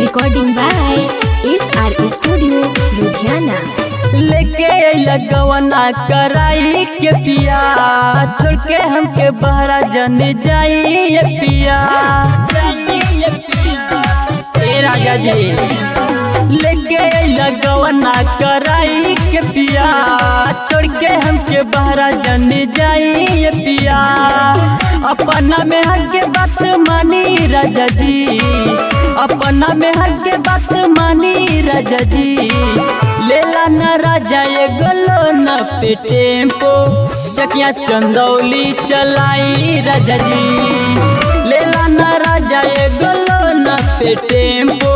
Recording by SR studio Ludhiana. लेके लगवना कराई के पिया, छोड़ के हमके बहरा जन जाई ये पिया। ए राजा जी लेके लगवना कराई के पिया, छोड़ के हमके बहरा जन जाई ये पिया। अपना में हक के बात मानी राजा जी, अपना में हक के बात मानी राजा जी। लेला न राजा ये गलो न पे टेम्पो, चकिया चंदौली चलाई राजा जी। लेला न राजा ये गलो न पे टेम्पो,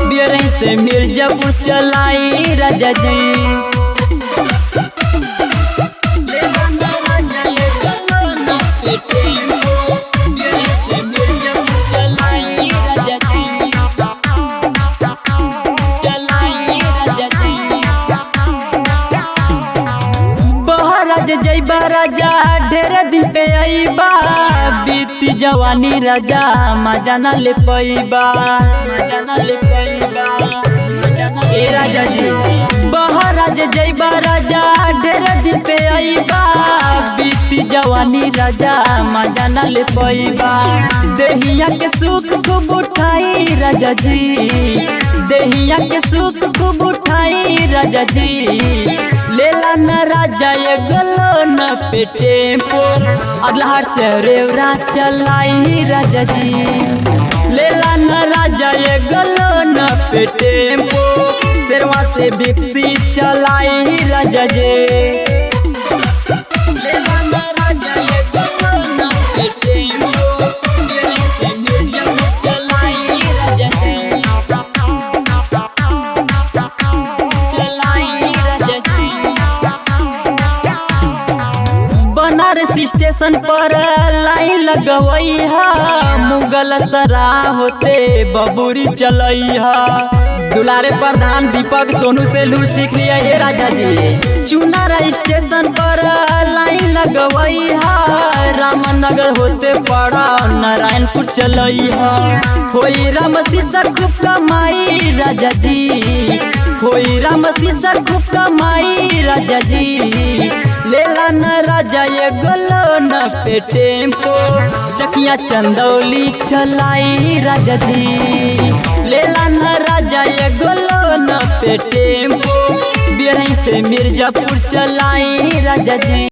बियरही से मिर्जापुर चलाई राजा जी। जैबा राजा ढेर दिन पे आईबा, बीती जवानी राजा मजा न ले पैबा, मजा न ले पैबा। ए राजा जी बहराज जैबा राजा ढेर दिन पे आईबा, बीती जवानी राजा मजा न ले पैबा। देहिया के सुख खूब उठाई राजा जी, देहिया के सुख खूब उठाई राजा जी। लेला न राजा ये गलो न पे टेम्पो, अगला हाट से रेवरा चलाई राजा जी। लेला न राजा ये गलो न पे टेम्पो, शेरवा से बिक्सी चलाई राजा जी। लेला न राजा ये गलो न पे टेम्पो, से मिर्जापुर चलाई राजा जी। बनारस स्टेशन पर लाइन लगवई हा, मुगल सरा होते बबूरी चलई हा। दुलारे प्रधान दीपक सोनू से लूट सीख लिया ये राजा जी। चुनारा स्टेशन पर लाइन लगवई हा, रामनगर होते पड़ा नारायणपुर चलई हा। होई राम सीसा खूब कमाई राजा जी, होई राम सीसा खूब कमाई राजा जी। लेला न राजा ये गलो न पे टेम्पो, चकिया चंदौली चलाई राजा जी। लेला न राजा ये गलो न पे टेम्पो, बियरही से मिर्जापुर चलाई राजा जी।